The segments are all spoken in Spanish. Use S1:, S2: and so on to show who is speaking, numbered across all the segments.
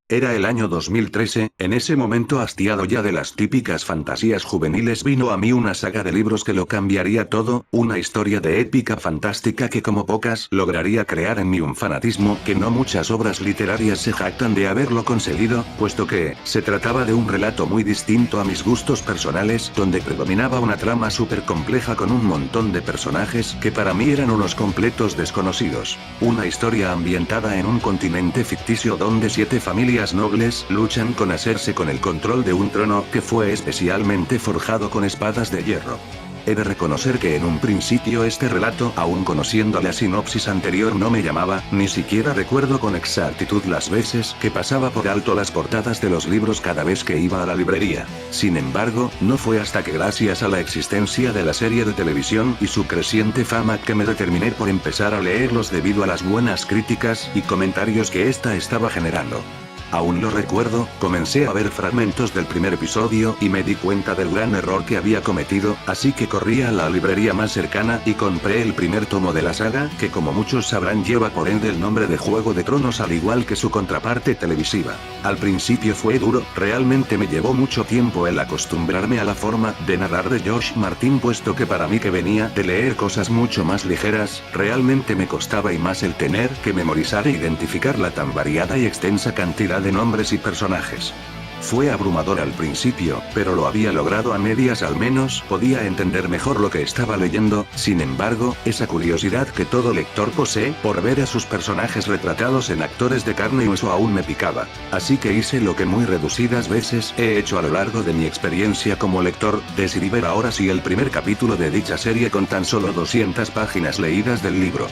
S1: Era el año 2013, en ese momento hastiado ya de las típicas fantasías juveniles vino a mí una saga de libros que lo cambiaría todo, una historia de épica fantástica que como pocas lograría crear en mí un fanatismo que no muchas obras literarias se jactan de haberlo conseguido, puesto que, se trataba de un relato muy distinto a mis gustos personales donde predominaba una trama súper compleja con un montón de personajes que para mí eran unos completos desconocidos. Una historia ambientada en un continente ficticio donde 7 familias nobles luchan con hacerse con el control de un trono que fue especialmente forjado con espadas de hierro. He de reconocer que en un principio este relato, aun conociendo la sinopsis anterior, no me llamaba, ni siquiera recuerdo con exactitud las veces que pasaba por alto las portadas de los libros cada vez que iba a la librería. Sin embargo, no fue hasta que gracias a la existencia de la serie de televisión y su creciente fama que me determiné por empezar a leerlos debido a las buenas críticas y comentarios que esta estaba generando. Aún lo recuerdo, comencé a ver fragmentos del primer episodio y me di cuenta del gran error que había cometido, así que corrí a la librería más cercana y compré el primer tomo de la saga, que como muchos sabrán lleva por ende el nombre de Juego de Tronos al igual que su contraparte televisiva. Al principio fue duro, realmente me llevó mucho tiempo el acostumbrarme a la forma de narrar de George Martin, puesto que para mí que venía de leer cosas mucho más ligeras, realmente me costaba y más el tener que memorizar e identificar la tan variada y extensa cantidad de nombres y personajes. Fue abrumador al principio, pero lo había logrado a medias, al menos podía entender mejor lo que estaba leyendo. Sin embargo, esa curiosidad que todo lector posee por ver a sus personajes retratados en actores de carne y hueso aún me picaba. Así que hice lo que muy reducidas veces he hecho a lo largo de mi experiencia como lector, decidí ver ahora sí el primer capítulo de dicha serie con tan solo 200 páginas leídas del libro.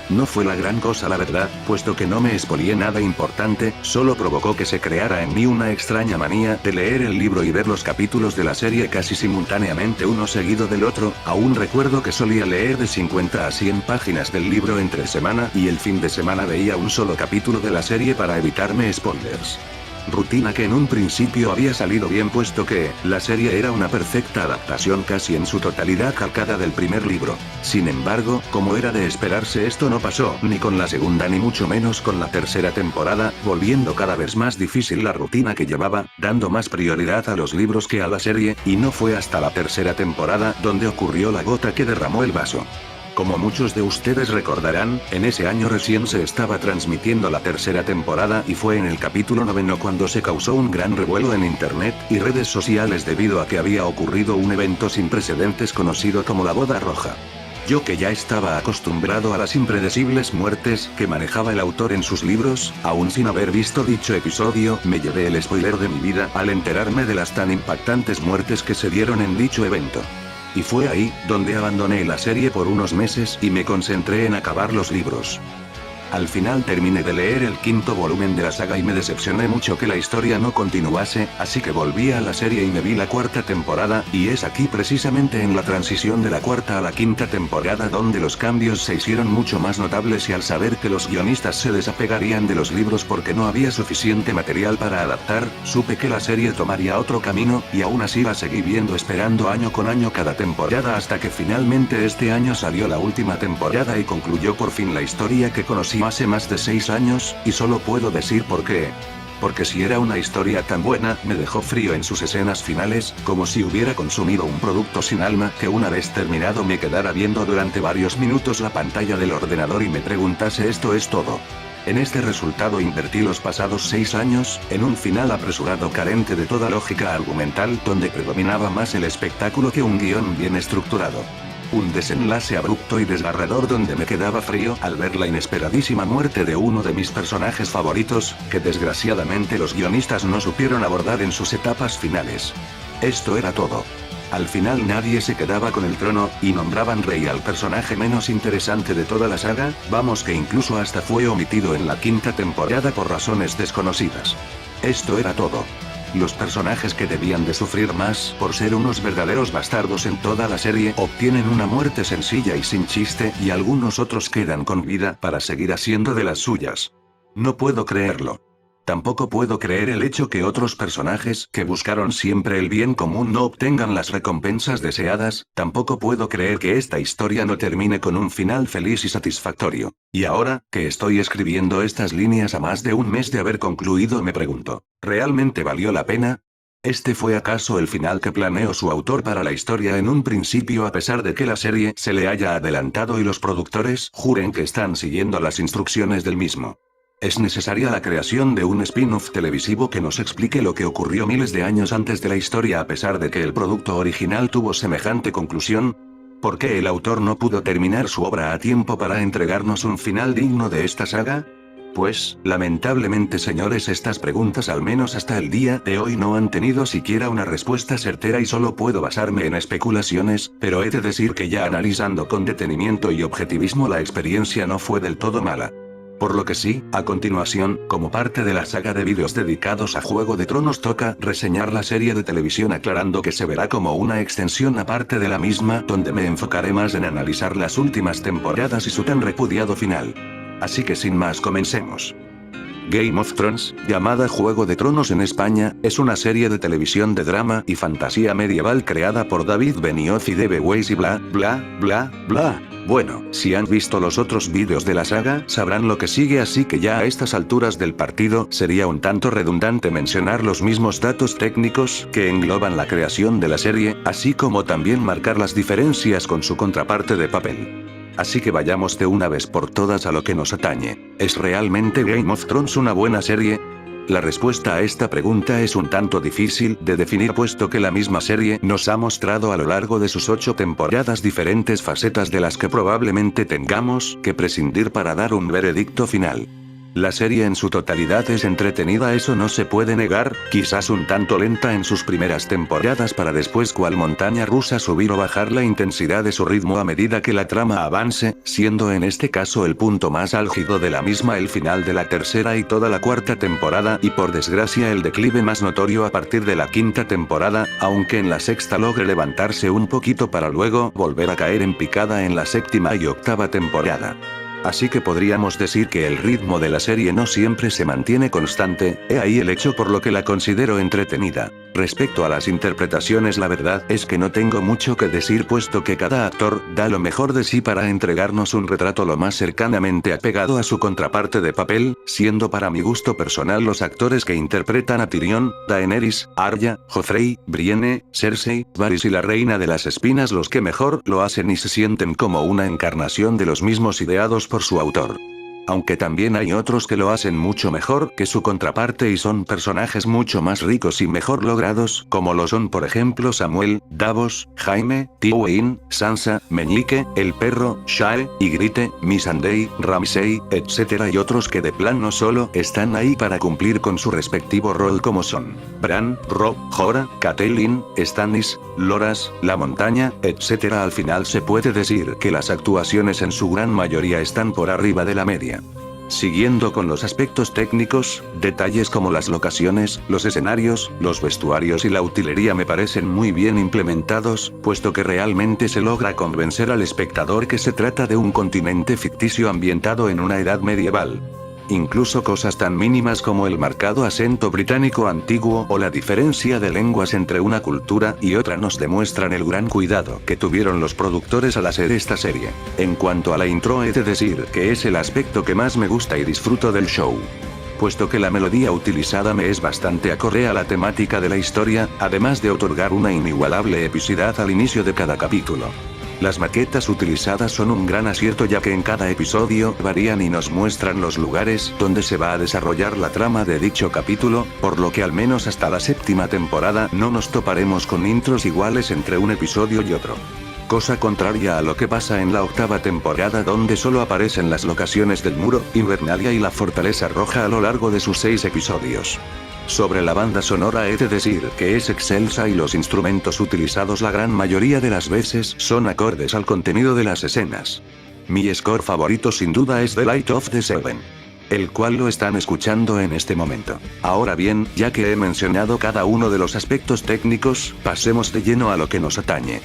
S1: No fue la gran cosa la verdad, puesto que no me expolié nada importante, solo provocó que se creara en mí una extraña manía de leer el libro y ver los capítulos de la serie casi simultáneamente uno seguido del otro. Aún recuerdo que solía leer de 50 a 100 páginas del libro entre semana y el fin de semana veía un solo capítulo de la serie para evitarme spoilers. Rutina que en un principio había salido bien, puesto que la serie era una perfecta adaptación casi en su totalidad calcada del primer libro. Sin embargo, como era de esperarse, esto no pasó ni con la segunda ni mucho menos con la tercera temporada, volviendo cada vez más difícil la rutina que llevaba, dando más prioridad a los libros que a la serie, y no fue hasta la tercera temporada donde ocurrió la gota que derramó el vaso. Como muchos de ustedes recordarán, en ese año recién se estaba transmitiendo la tercera temporada y fue en el capítulo 9 cuando se causó un gran revuelo en internet y redes sociales debido a que había ocurrido un evento sin precedentes conocido como la boda roja. Yo, que ya estaba acostumbrado a las impredecibles muertes que manejaba el autor en sus libros, aún sin haber visto dicho episodio, me llevé el spoiler de mi vida al enterarme de las tan impactantes muertes que se dieron en dicho evento. Y fue ahí, donde abandoné la serie por unos meses y me concentré en acabar los libros. Al final terminé de leer el 5º volumen de la saga y me decepcioné mucho que la historia no continuase, así que volví a la serie y me vi la 4ª temporada, y es aquí precisamente en la transición de la 4ª a la 5ª temporada donde los cambios se hicieron mucho más notables, y al saber que los guionistas se desapegarían de los libros porque no había suficiente material para adaptar, supe que la serie tomaría otro camino, y aún así la seguí viendo esperando año con año cada temporada hasta que finalmente este año salió la última temporada y concluyó por fin la historia que conocí hace más de 6 años, y solo puedo decir por qué. Porque si era una historia tan buena, me dejó frío en sus escenas finales, como si hubiera consumido un producto sin alma, que una vez terminado me quedara viendo durante varios minutos la pantalla del ordenador y me preguntase ¿esto es todo? En este resultado invertí los pasados 6 años, en un final apresurado carente de toda lógica argumental, donde predominaba más el espectáculo que un guión bien estructurado. Un desenlace abrupto y desgarrador donde me quedaba frío al ver la inesperadísima muerte de uno de mis personajes favoritos, que desgraciadamente los guionistas no supieron abordar en sus etapas finales. Esto era todo. Al final nadie se quedaba con el trono, y nombraban rey al personaje menos interesante de toda la saga, vamos que incluso hasta fue omitido en la 5ª temporada por razones desconocidas. Esto era todo. Los personajes que debían de sufrir más por ser unos verdaderos bastardos en toda la serie obtienen una muerte sencilla y sin chiste, y algunos otros quedan con vida para seguir haciendo de las suyas. No puedo creerlo. Tampoco puedo creer el hecho que otros personajes que buscaron siempre el bien común no obtengan las recompensas deseadas, tampoco puedo creer que esta historia no termine con un final feliz y satisfactorio. Y ahora, que estoy escribiendo estas líneas a más de un mes de haber concluido, me pregunto, ¿realmente valió la pena? ¿Este fue acaso el final que planeó su autor para la historia en un principio, a pesar de que la serie se le haya adelantado y los productores juren que están siguiendo las instrucciones del mismo? ¿Es necesaria la creación de un spin-off televisivo que nos explique lo que ocurrió miles de años antes de la historia, a pesar de que el producto original tuvo semejante conclusión? ¿Por qué el autor no pudo terminar su obra a tiempo para entregarnos un final digno de esta saga? Pues, lamentablemente, señores, estas preguntas al menos hasta el día de hoy no han tenido siquiera una respuesta certera y solo puedo basarme en especulaciones, pero he de decir que ya analizando con detenimiento y objetivismo la experiencia no fue del todo mala. Por lo que sí, a continuación, como parte de la saga de vídeos dedicados a Juego de Tronos, toca reseñar la serie de televisión, aclarando que se verá como una extensión aparte de la misma, donde me enfocaré más en analizar las últimas temporadas y su tan repudiado final. Así que sin más, comencemos. Game of Thrones, llamada Juego de Tronos en España, es una serie de televisión de drama y fantasía medieval creada por David Benioff y D.B. Weiss y bla, bla, bla, bla. Bueno, si han visto los otros vídeos de la saga, sabrán lo que sigue, así que ya a estas alturas del partido sería un tanto redundante mencionar los mismos datos técnicos que engloban la creación de la serie, así como también marcar las diferencias con su contraparte de papel. Así que vayamos de una vez por todas a lo que nos atañe. ¿Es realmente Game of Thrones una buena serie? La respuesta a esta pregunta es un tanto difícil de definir, puesto que la misma serie nos ha mostrado a lo largo de sus 8 temporadas diferentes facetas de las que probablemente tengamos que prescindir para dar un veredicto final. La serie en su totalidad es entretenida, eso no se puede negar, quizás un tanto lenta en sus primeras temporadas para después, cual montaña rusa, subir o bajar la intensidad de su ritmo a medida que la trama avance, siendo en este caso el punto más álgido de la misma el final de la tercera y toda la cuarta temporada, y por desgracia el declive más notorio a partir de la quinta temporada, aunque en la sexta logre levantarse un poquito para luego volver a caer en picada en la séptima y octava temporada. Así que podríamos decir que el ritmo de la serie no siempre se mantiene constante, he ahí el hecho por lo que la considero entretenida. Respecto a las interpretaciones, la verdad es que no tengo mucho que decir, puesto que cada actor da lo mejor de sí para entregarnos un retrato lo más cercanamente apegado a su contraparte de papel, siendo para mi gusto personal los actores que interpretan a Tyrion, Daenerys, Arya, Joffrey, Brienne, Cersei, Varys y la Reina de las Espinas los que mejor lo hacen y se sienten como una encarnación de los mismos ideados por su autor. Aunque también hay otros que lo hacen mucho mejor que su contraparte y son personajes mucho más ricos y mejor logrados, como lo son por ejemplo Samuel, Davos, Jaime, Tywin, Sansa, Meñique, el perro, Shae, Ygritte, Missandei, Ramsay, etc. y otros que de plano solo están ahí para cumplir con su respectivo rol, como son Bran, Robb, Jorah, Catelyn, Stannis, Loras, La Montaña, etc. Al final se puede decir que las actuaciones en su gran mayoría están por arriba de la media. Siguiendo con los aspectos técnicos, detalles como las locaciones, los escenarios, los vestuarios y la utilería me parecen muy bien implementados, puesto que realmente se logra convencer al espectador que se trata de un continente ficticio ambientado en una edad medieval. Incluso cosas tan mínimas como el marcado acento británico antiguo o la diferencia de lenguas entre una cultura y otra nos demuestran el gran cuidado que tuvieron los productores al hacer esta serie. En cuanto a la intro, he de decir que es el aspecto que más me gusta y disfruto del show, puesto que la melodía utilizada me es bastante acorde a la temática de la historia, además de otorgar una inigualable epicidad al inicio de cada capítulo. Las maquetas utilizadas son un gran acierto, ya que en cada episodio varían y nos muestran los lugares donde se va a desarrollar la trama de dicho capítulo, por lo que al menos hasta la séptima temporada no nos toparemos con intros iguales entre un episodio y otro. Cosa contraria a lo que pasa en la octava temporada, donde solo aparecen las locaciones del Muro, Invernalia y la Fortaleza Roja a lo largo de sus 6 episodios. Sobre la banda sonora, he de decir que es excelsa y los instrumentos utilizados la gran mayoría de las veces son acordes al contenido de las escenas. Mi score favorito sin duda es The Light of the Seven, el cual lo están escuchando en este momento. Ahora bien, ya que he mencionado cada uno de los aspectos técnicos, pasemos de lleno a lo que nos atañe.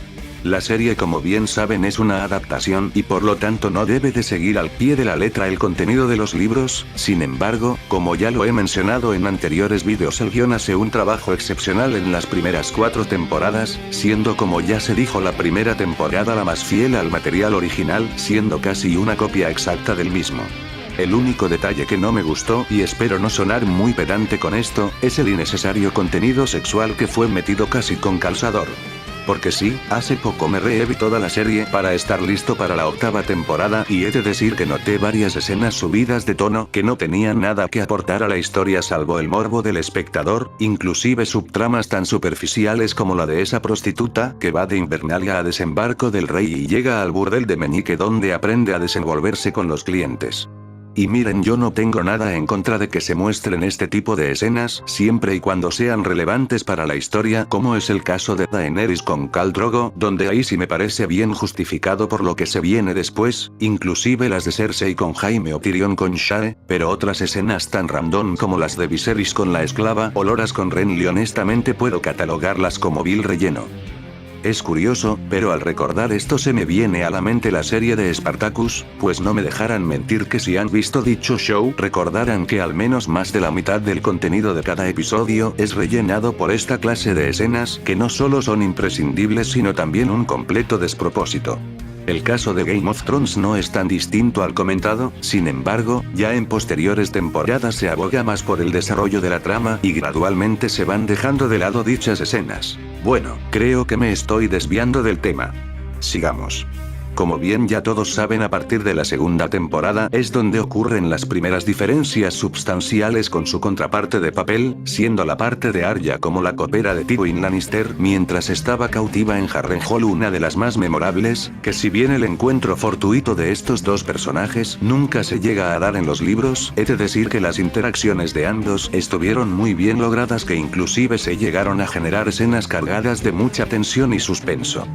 S1: La serie, como bien saben, es una adaptación y por lo tanto no debe de seguir al pie de la letra el contenido de los libros. Sin embargo, como ya lo he mencionado en anteriores vídeos, el guion hace un trabajo excepcional en las primeras 4 temporadas, siendo, como ya se dijo, la primera temporada la más fiel al material original, siendo casi una copia exacta del mismo. El único detalle que no me gustó, y espero no sonar muy pedante con esto, es el innecesario contenido sexual que fue metido casi con calzador. Porque sí, hace poco me reví toda la serie para estar listo para la 8ª temporada y he de decir que noté varias escenas subidas de tono que no tenían nada que aportar a la historia salvo el morbo del espectador, inclusive subtramas tan superficiales como la de esa prostituta que va de Invernalia a Desembarco del Rey y llega al burdel de Meñique donde aprende a desenvolverse con los clientes. Y miren, yo no tengo nada en contra de que se muestren este tipo de escenas, siempre y cuando sean relevantes para la historia, como es el caso de Daenerys con Khal Drogo, donde ahí sí me parece bien justificado por lo que se viene después, inclusive las de Cersei con Jaime o Tyrion con Shae, pero otras escenas tan random como las de Viserys con la esclava o Loras con Renly honestamente puedo catalogarlas como vil relleno. Es curioso, pero al recordar esto se me viene a la mente la serie de Spartacus, pues no me dejarán mentir que si han visto dicho show recordarán que al menos más de la mitad del contenido de cada episodio es rellenado por esta clase de escenas que no solo son imprescindibles sino también un completo despropósito. El caso de Game of Thrones no es tan distinto al comentado, sin embargo, ya en posteriores temporadas se aboga más por el desarrollo de la trama y gradualmente se van dejando de lado dichas escenas. Bueno, creo que me estoy desviando del tema. Sigamos. Como bien ya todos saben, a partir de la 2ª temporada es donde ocurren las primeras diferencias substanciales con su contraparte de papel, siendo la parte de Arya como la copera de Tywin Lannister mientras estaba cautiva en Harrenhal una de las más memorables, que si bien el encuentro fortuito de estos dos personajes nunca se llega a dar en los libros, he de decir que las interacciones de ambos estuvieron muy bien logradas, que inclusive se llegaron a generar escenas cargadas de mucha tensión y suspenso.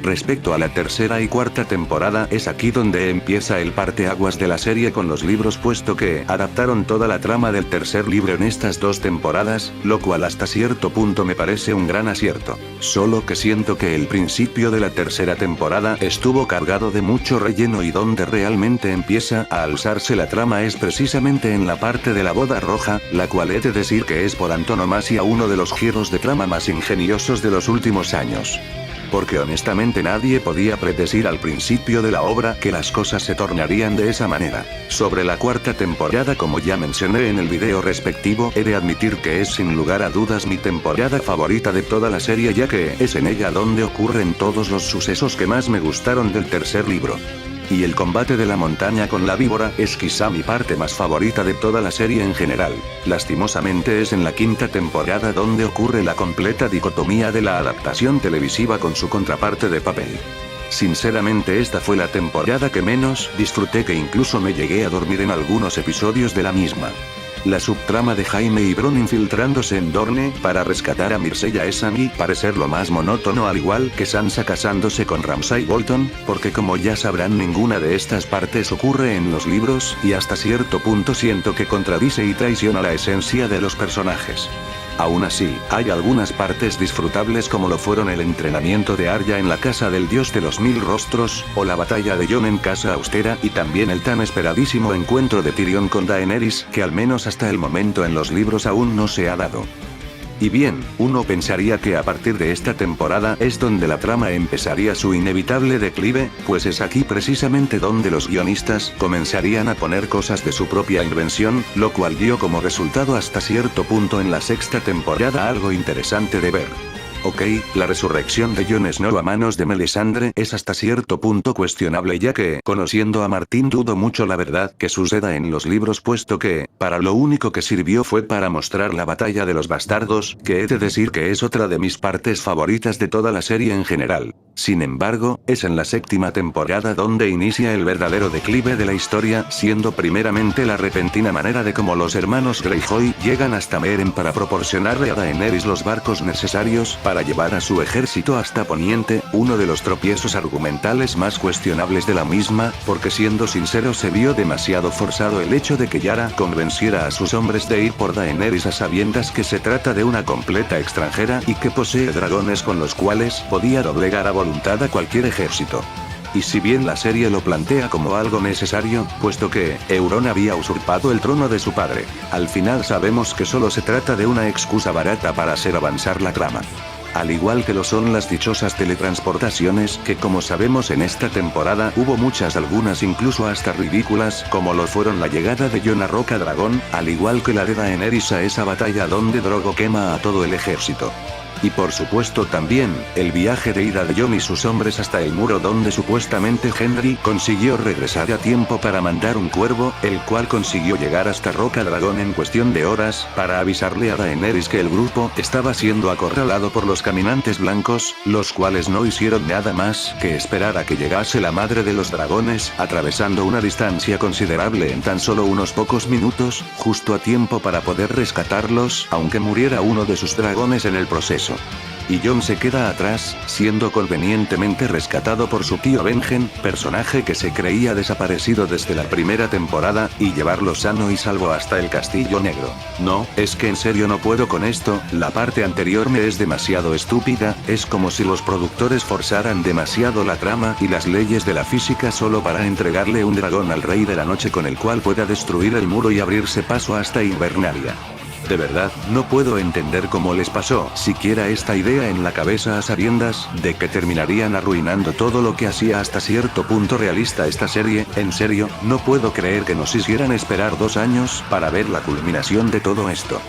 S1: Respecto a la 3ª y 4ª temporada, es aquí donde empieza el parteaguas de la serie con los libros, puesto que adaptaron toda la trama del 3er libro en estas 2 temporadas, lo cual hasta cierto punto me parece un gran acierto. Solo que siento que el principio de la 3ª temporada estuvo cargado de mucho relleno y donde realmente empieza a alzarse la trama es precisamente en la parte de la boda roja, la cual he de decir que es por antonomasia uno de los giros de trama más ingeniosos de los últimos años. Porque honestamente nadie podía predecir al principio de la obra que las cosas se tornarían de esa manera. Sobre la 4ª temporada, como ya mencioné en el video respectivo, he de admitir que es sin lugar a dudas mi temporada favorita de toda la serie, ya que es en ella donde ocurren todos los sucesos que más me gustaron del 3er libro. Y el combate de la montaña con la víbora es quizá mi parte más favorita de toda la serie en general. Lastimosamente es en la 5ª temporada donde ocurre la completa dicotomía de la adaptación televisiva con su contraparte de papel. Sinceramente esta fue la temporada que menos disfruté, que incluso me llegué a dormir en algunos episodios de la misma. La subtrama de Jaime y Bronn infiltrándose en Dorne para rescatar a Myrcella es a mi parecer lo más monótono, al igual que Sansa casándose con Ramsay Bolton, porque como ya sabrán ninguna de estas partes ocurre en los libros, y hasta cierto punto siento que contradice y traiciona la esencia de los personajes. Aún así, hay algunas partes disfrutables como lo fueron el entrenamiento de Arya en la casa del dios de los 1000 rostros, o la batalla de Jon en Casa Austera, y también el tan esperadísimo encuentro de Tyrion con Daenerys, que al menos hasta el momento en los libros aún no se ha dado. Y bien, uno pensaría que a partir de esta temporada es donde la trama empezaría su inevitable declive, pues es aquí precisamente donde los guionistas comenzarían a poner cosas de su propia invención, lo cual dio como resultado hasta cierto punto en la 6ª temporada algo interesante de ver. Ok, la resurrección de Jon Snow a manos de Melisandre es hasta cierto punto cuestionable, ya que, conociendo a Martín, dudo mucho la verdad que suceda en los libros, puesto que, para lo único que sirvió fue para mostrar la batalla de los bastardos, que he de decir que es otra de mis partes favoritas de toda la serie en general. Sin embargo, es en la 7ª temporada donde inicia el verdadero declive de la historia, siendo primeramente la repentina manera de cómo los hermanos Greyjoy llegan hasta Meeren para proporcionarle a Daenerys los barcos necesarios para para llevar a su ejército hasta Poniente, uno de los tropiezos argumentales más cuestionables de la misma, porque siendo sincero se vio demasiado forzado el hecho de que Yara convenciera a sus hombres de ir por Daenerys a sabiendas que se trata de una completa extranjera y que posee dragones con los cuales podía doblegar a voluntad a cualquier ejército. Y si bien la serie lo plantea como algo necesario, puesto que Euron había usurpado el trono de su padre, al final sabemos que solo se trata de una excusa barata para hacer avanzar la trama. Al igual que lo son las dichosas teletransportaciones que como sabemos en esta temporada hubo muchas, algunas incluso hasta ridículas, como lo fueron la llegada de Jon a Roca Dragón, al igual que la de Daenerys a esa batalla donde Drogo quema a todo el ejército. Y por supuesto también, el viaje de ida de Jon y sus hombres hasta el muro donde supuestamente Henry consiguió regresar a tiempo para mandar un cuervo, el cual consiguió llegar hasta Roca Dragón en cuestión de horas, para avisarle a Daenerys que el grupo estaba siendo acorralado por los caminantes blancos, los cuales no hicieron nada más que esperar a que llegase la madre de los dragones, atravesando una distancia considerable en tan solo unos pocos minutos, justo a tiempo para poder rescatarlos, aunque muriera uno de sus dragones en el proceso. Y Jon se queda atrás, siendo convenientemente rescatado por su tío Benjen, personaje que se creía desaparecido desde la primera temporada, y llevarlo sano y salvo hasta el Castillo Negro. No, es que en serio no puedo con esto, la parte anterior me es demasiado estúpida, es como si los productores forzaran demasiado la trama y las leyes de la física solo para entregarle un dragón al Rey de la Noche con el cual pueda destruir el muro y abrirse paso hasta Invernalia. De verdad, no puedo entender cómo les pasó siquiera esta idea en la cabeza a sabiendas de que terminarían arruinando todo lo que hacía hasta cierto punto realista esta serie. En serio, no puedo creer que nos hicieran esperar 2 años para ver la culminación de todo esto.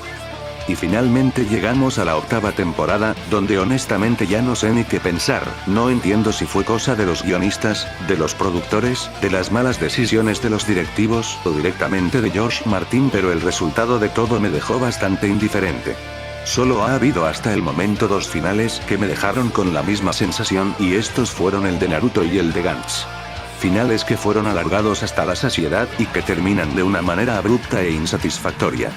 S1: Y finalmente llegamos a la 8ª temporada, donde honestamente ya no sé ni qué pensar, no entiendo si fue cosa de los guionistas, de los productores, de las malas decisiones de los directivos, o directamente de George Martin, pero el resultado de todo me dejó bastante indiferente. Solo ha habido hasta el momento 2 finales que me dejaron con la misma sensación, y estos fueron el de Naruto y el de Gantz. Finales que fueron alargados hasta la saciedad y que terminan de una manera abrupta e insatisfactoria.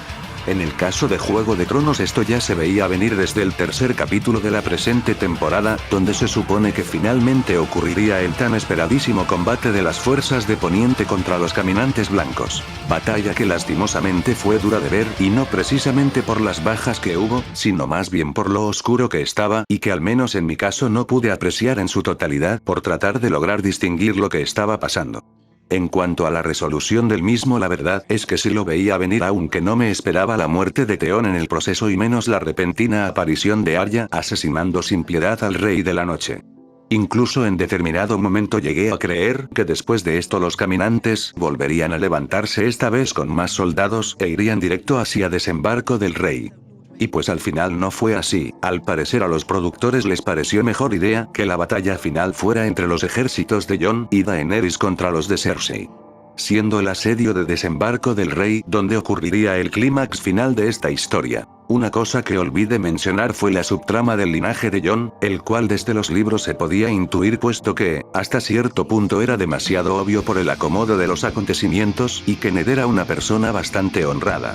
S1: En el caso de Juego de Tronos esto ya se veía venir desde el 3er capítulo de la presente temporada, donde se supone que finalmente ocurriría el tan esperadísimo combate de las fuerzas de Poniente contra los caminantes blancos. Batalla que lastimosamente fue dura de ver, y no precisamente por las bajas que hubo, sino más bien por lo oscuro que estaba, y que al menos en mi caso no pude apreciar en su totalidad por tratar de lograr distinguir lo que estaba pasando. En cuanto a la resolución del mismo, la verdad es que sí lo veía venir, aunque no me esperaba la muerte de Theon en el proceso y menos la repentina aparición de Arya asesinando sin piedad al Rey de la Noche. Incluso en determinado momento llegué a creer que después de esto los caminantes volverían a levantarse, esta vez con más soldados, e irían directo hacia Desembarco del Rey. Y pues al final no fue así. Al parecer a los productores les pareció mejor idea que la batalla final fuera entre los ejércitos de Jon y Daenerys contra los de Cersei. Siendo el asedio de Desembarco del Rey donde ocurriría el clímax final de esta historia. Una cosa que olvidé mencionar fue la subtrama del linaje de Jon, el cual desde los libros se podía intuir, puesto que, hasta cierto punto era demasiado obvio por el acomodo de los acontecimientos, y que Ned era una persona bastante honrada.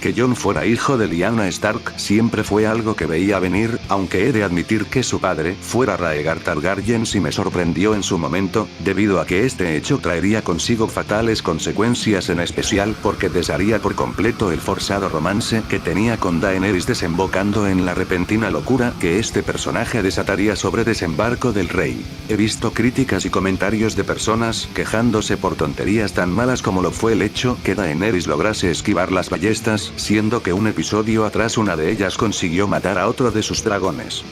S1: Que Jon fuera hijo de Lyanna Stark siempre fue algo que veía venir, aunque he de admitir que su padre fuera Rhaegar Targaryen sí me sorprendió en su momento, debido a que este hecho traería consigo fatales consecuencias, en especial porque desharía por completo el forzado romance que tenía con Daenerys, desembocando en la repentina locura que este personaje desataría sobre Desembarco del Rey. He visto críticas y comentarios de personas quejándose por tonterías tan malas como lo fue el hecho que Daenerys lograse esquivar las ballestas, siendo que un episodio atrás una de ellas consiguió matar a otro de sus dragones.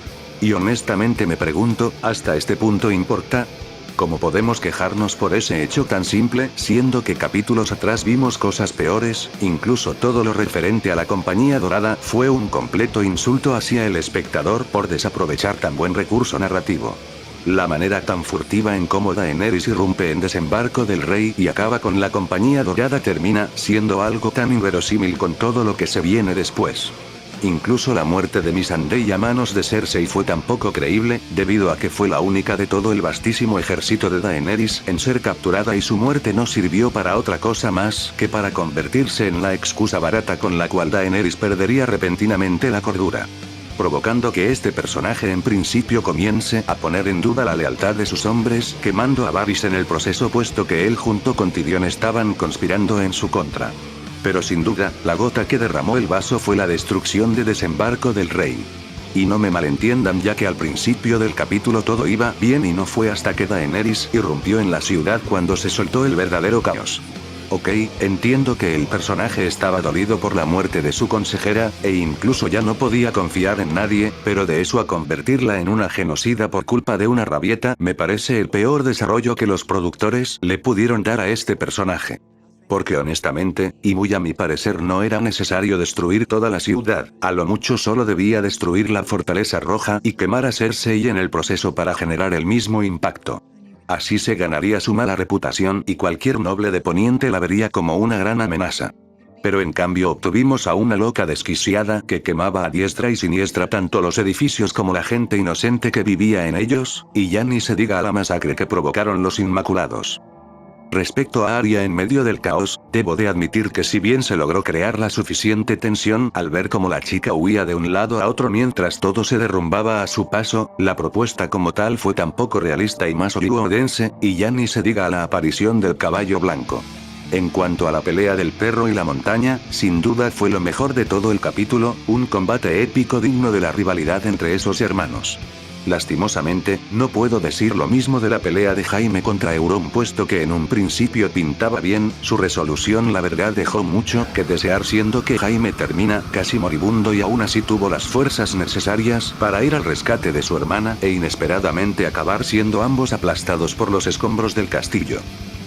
S1: Y honestamente me pregunto, ¿hasta este punto importa? ¿Cómo podemos quejarnos por ese hecho tan simple, siendo que capítulos atrás vimos cosas peores? Incluso todo lo referente a la Compañía Dorada fue un completo insulto hacia el espectador por desaprovechar tan buen recurso narrativo. La manera tan furtiva en cómo Daenerys irrumpe en Desembarco del Rey y acaba con la Compañía Dorada termina siendo algo tan inverosímil con todo lo que se viene después. Incluso la muerte de Missandei a manos de Cersei fue tan poco creíble, debido a que fue la única de todo el vastísimo ejército de Daenerys en ser capturada, y su muerte no sirvió para otra cosa más que para convertirse en la excusa barata con la cual Daenerys perdería repentinamente la cordura. provocando que este personaje en principio comience a poner en duda la lealtad de sus hombres, quemando a Varys en el proceso puesto que él junto con Tyrion estaban conspirando en su contra. Pero sin duda, la gota que derramó el vaso fue la destrucción de Desembarco del Rey. Y no me malentiendan, ya que al principio del capítulo todo iba bien y no fue hasta que Daenerys irrumpió en la ciudad cuando se soltó el verdadero caos. Ok, entiendo que el personaje estaba dolido por la muerte de su consejera, e incluso ya no podía confiar en nadie, pero de eso a convertirla en una genocida por culpa de una rabieta me parece el peor desarrollo que los productores le pudieron dar a este personaje. Porque honestamente, y muy a mi parecer no era necesario destruir toda la ciudad, a lo mucho solo debía destruir la fortaleza roja y quemar a Cersei en el proceso para generar el mismo impacto. Así se ganaría su mala reputación y cualquier noble de Poniente la vería como una gran amenaza. Pero en cambio obtuvimos a una loca desquiciada que quemaba a diestra y siniestra tanto los edificios como la gente inocente que vivía en ellos, y ya ni se diga a la masacre que provocaron los Inmaculados. Respecto a Arya en medio del caos, debo de admitir que si bien se logró crear la suficiente tensión al ver cómo la chica huía de un lado a otro mientras todo se derrumbaba a su paso, la propuesta como tal fue tan poco realista y más hollywoodense, y ya ni se diga a la aparición del caballo blanco. En cuanto a la pelea del perro y la montaña, sin duda fue lo mejor de todo el capítulo, un combate épico digno de la rivalidad entre esos hermanos. Lastimosamente, no puedo decir lo mismo de la pelea de Jaime contra Euron puesto que en un principio pintaba bien, su resolución la verdad dejó mucho que desear siendo que Jaime termina casi moribundo y aún así tuvo las fuerzas necesarias para ir al rescate de su hermana e inesperadamente acabar siendo ambos aplastados por los escombros del castillo.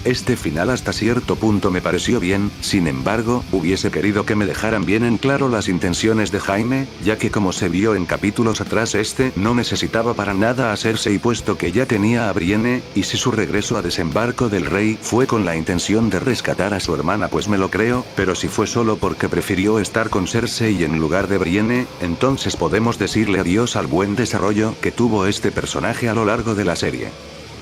S1: Este final hasta cierto punto me pareció bien, sin embargo, hubiese querido que me dejaran bien en claro las intenciones de Jaime, ya que como se vio en capítulos atrás no necesitaba para nada a Cersei puesto que ya tenía a Brienne, y si su regreso a Desembarco del Rey fue con la intención de rescatar a su hermana pues me lo creo, pero si fue solo porque prefirió estar con Cersei en lugar de Brienne, entonces podemos decirle adiós al buen desarrollo que tuvo este personaje a lo largo de la serie,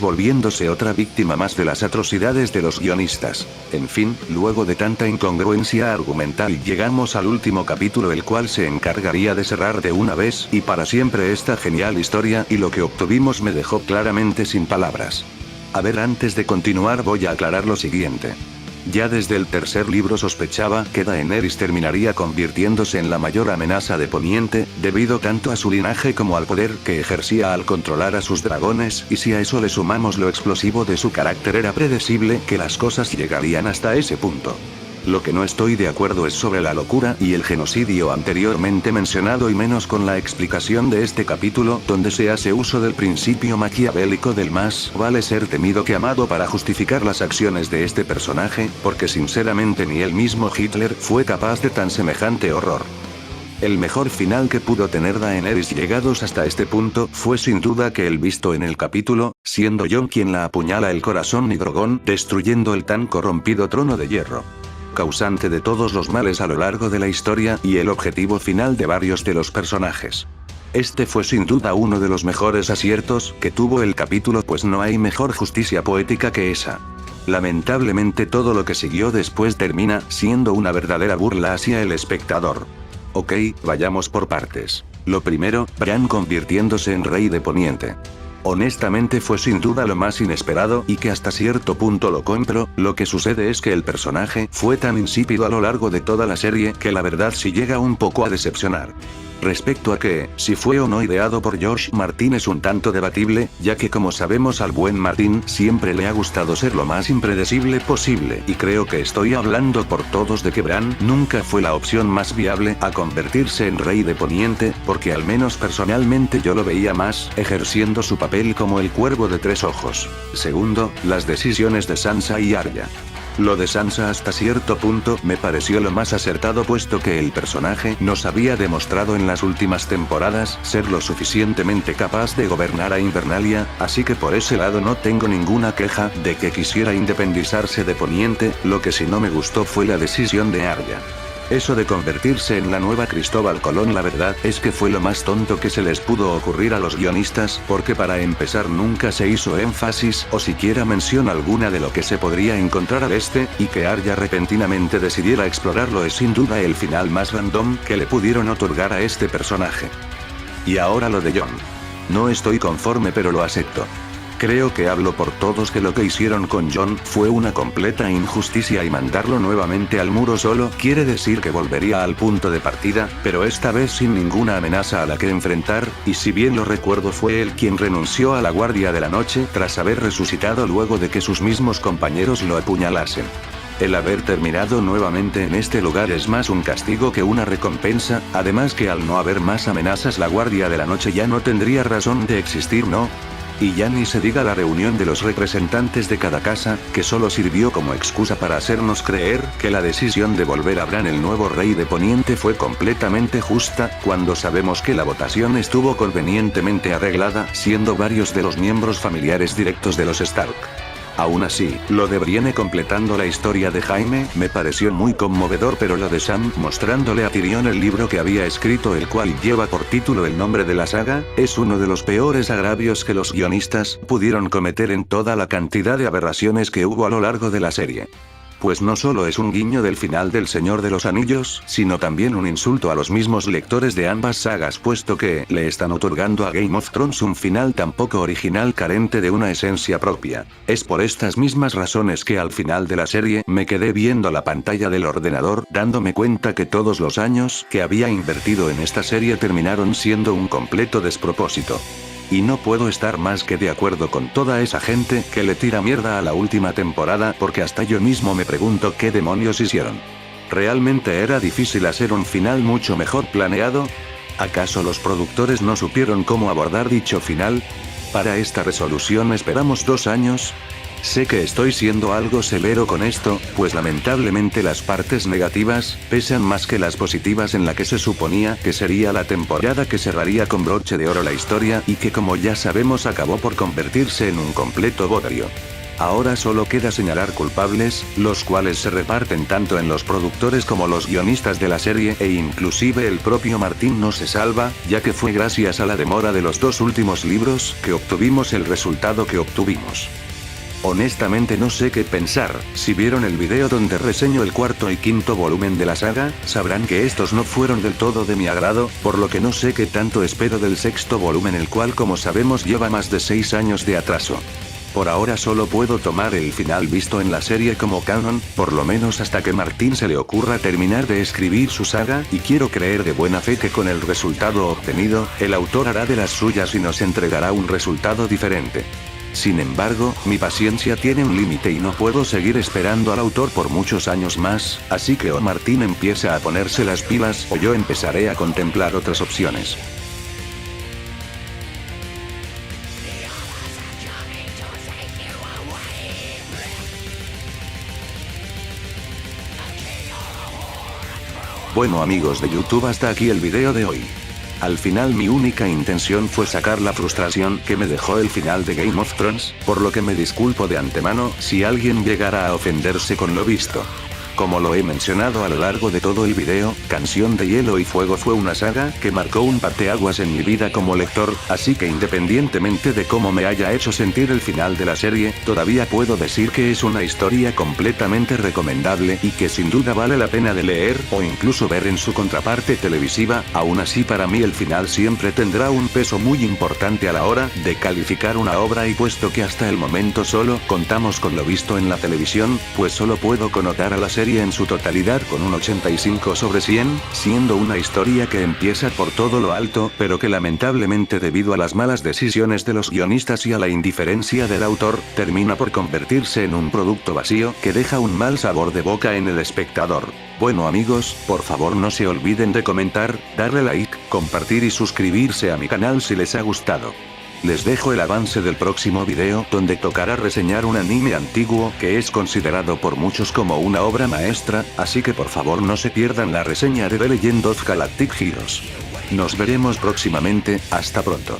S1: volviéndose otra víctima más de las atrocidades de los guionistas. En fin, luego de tanta incongruencia argumental llegamos al último capítulo el cual se encargaría de cerrar de una vez y para siempre esta genial historia y lo que obtuvimos me dejó claramente sin palabras. A ver, antes de continuar voy a aclarar lo siguiente. Ya desde el tercer libro sospechaba que Daenerys terminaría convirtiéndose en la mayor amenaza de Poniente, debido tanto a su linaje como al poder que ejercía al controlar a sus dragones, y si a eso le sumamos lo explosivo de su carácter era predecible que las cosas llegarían hasta ese punto. Lo que no estoy de acuerdo es sobre la locura y el genocidio anteriormente mencionado y menos con la explicación de este capítulo donde se hace uso del principio maquiavélico del más vale ser temido que amado para justificar las acciones de este personaje, porque sinceramente ni el mismo Hitler fue capaz de tan semejante horror. El mejor final que pudo tener Daenerys llegados hasta este punto fue sin duda que el visto en el capítulo, siendo Jon quien la apuñala el corazón y Drogon destruyendo el tan corrompido trono de hierro, causante de todos los males a lo largo de la historia y el objetivo final de varios de los personajes. Este fue sin duda uno de los mejores aciertos que tuvo el capítulo pues no hay mejor justicia poética que esa. Lamentablemente todo lo que siguió después termina siendo una verdadera burla hacia el espectador. Ok, vayamos por partes. Lo primero, Bran convirtiéndose en rey de Poniente. Honestamente fue sin duda lo más inesperado y que hasta cierto punto lo compro, lo que sucede es que el personaje fue tan insípido a lo largo de toda la serie que la verdad sí llega un poco a decepcionar. Respecto a que, si fue o no ideado por George Martin es un tanto debatible, ya que como sabemos al buen Martin siempre le ha gustado ser lo más impredecible posible y creo que estoy hablando por todos de que Bran nunca fue la opción más viable a convertirse en rey de Poniente, porque al menos personalmente yo lo veía más ejerciendo su papel como el cuervo de tres ojos. Segundo, las decisiones de Sansa y Arya. Lo de Sansa hasta cierto punto me pareció lo más acertado puesto que el personaje nos había demostrado en las últimas temporadas ser lo suficientemente capaz de gobernar a Invernalia, así que por ese lado no tengo ninguna queja de que quisiera independizarse de Poniente, lo que sí no me gustó fue la decisión de Arya. Eso de convertirse en la nueva Cristóbal Colón la verdad es que fue lo más tonto que se les pudo ocurrir a los guionistas porque para empezar nunca se hizo énfasis o siquiera mención alguna de lo que se podría encontrar al este, y que Arya repentinamente decidiera explorarlo es sin duda el final más random que le pudieron otorgar a este personaje. Y ahora lo de Jon. No estoy conforme pero lo acepto. Creo que hablo por todos que lo que hicieron con Jon fue una completa injusticia y mandarlo nuevamente al muro solo quiere decir que volvería al punto de partida, pero esta vez sin ninguna amenaza a la que enfrentar, y si bien lo recuerdo fue él quien renunció a la Guardia de la Noche tras haber resucitado luego de que sus mismos compañeros lo apuñalasen. El haber terminado nuevamente en este lugar es más un castigo que una recompensa, además que al no haber más amenazas la Guardia de la Noche ya no tendría razón de existir, ¿no? Y ya ni se diga la reunión de los representantes de cada casa, que solo sirvió como excusa para hacernos creer que la decisión de volver a Bran el nuevo rey de Poniente fue completamente justa, cuando sabemos que la votación estuvo convenientemente arreglada, siendo varios de los miembros familiares directos de los Stark. Aún así, lo de Brienne completando la historia de Jaime me pareció muy conmovedor, pero lo de Sam mostrándole a Tyrion el libro que había escrito, el cual lleva por título el nombre de la saga, es uno de los peores agravios que los guionistas pudieron cometer en toda la cantidad de aberraciones que hubo a lo largo de la serie. Pues no solo es un guiño del final del Señor de los Anillos, sino también un insulto a los mismos lectores de ambas sagas, puesto que le están otorgando a Game of Thrones un final tan poco original, carente de una esencia propia. Es por estas mismas razones que al final de la serie me quedé viendo la pantalla del ordenador, dándome cuenta que todos los años que había invertido en esta serie terminaron siendo un completo despropósito. Y no puedo estar más que de acuerdo con toda esa gente que le tira mierda a la última temporada, porque hasta yo mismo me pregunto qué demonios hicieron. ¿Realmente era difícil hacer un final mucho mejor planeado? ¿Acaso los productores no supieron cómo abordar dicho final? Para esta resolución esperamos 2 años. Sé que estoy siendo algo severo con esto, pues lamentablemente las partes negativas pesan más que las positivas en la que se suponía que sería la temporada que cerraría con broche de oro la historia y que, como ya sabemos, acabó por convertirse en un completo bodrio. Ahora solo queda señalar culpables, los cuales se reparten tanto en los productores como los guionistas de la serie, e inclusive el propio Martín no se salva, ya que fue gracias a la demora de los 2 últimos libros que obtuvimos el resultado que obtuvimos. Honestamente no sé qué pensar. Si vieron el video donde reseño el 4º y 5º volumen de la saga, sabrán que estos no fueron del todo de mi agrado, por lo que no sé qué tanto espero del 6º volumen, el cual, como sabemos, lleva más de 6 años de atraso. Por ahora solo puedo tomar el final visto en la serie como canon, por lo menos hasta que Martín se le ocurra terminar de escribir su saga, y quiero creer de buena fe que con el resultado obtenido, el autor hará de las suyas y nos entregará un resultado diferente. Sin embargo, mi paciencia tiene un límite y no puedo seguir esperando al autor por muchos años más, así que o Martín empieza a ponerse las pilas o yo empezaré a contemplar otras opciones. Bueno amigos de YouTube, hasta aquí el video de hoy. Al final mi única intención fue sacar la frustración que me dejó el final de Game of Thrones, por lo que me disculpo de antemano si alguien llegara a ofenderse con lo visto. Como lo he mencionado a lo largo de todo el video, Canción de Hielo y Fuego fue una saga que marcó un parteaguas en mi vida como lector, así que independientemente de cómo me haya hecho sentir el final de la serie, todavía puedo decir que es una historia completamente recomendable y que sin duda vale la pena de leer o incluso ver en su contraparte televisiva. Aún así, para mí el final siempre tendrá un peso muy importante a la hora de calificar una obra, y puesto que hasta el momento solo contamos con lo visto en la televisión, pues solo puedo connotar a la serie en su totalidad con un 85 sobre 100, siendo una historia que empieza por todo lo alto, pero que lamentablemente, debido a las malas decisiones de los guionistas y a la indiferencia del autor, termina por convertirse en un producto vacío que deja un mal sabor de boca en el espectador. Bueno amigos, por favor no se olviden de comentar, darle like, compartir y suscribirse a mi canal si les ha gustado. Les dejo el avance del próximo video, donde tocará reseñar un anime antiguo que es considerado por muchos como una obra maestra, así que por favor no se pierdan la reseña de The Legend of Galactic Heroes. Nos veremos próximamente, hasta pronto.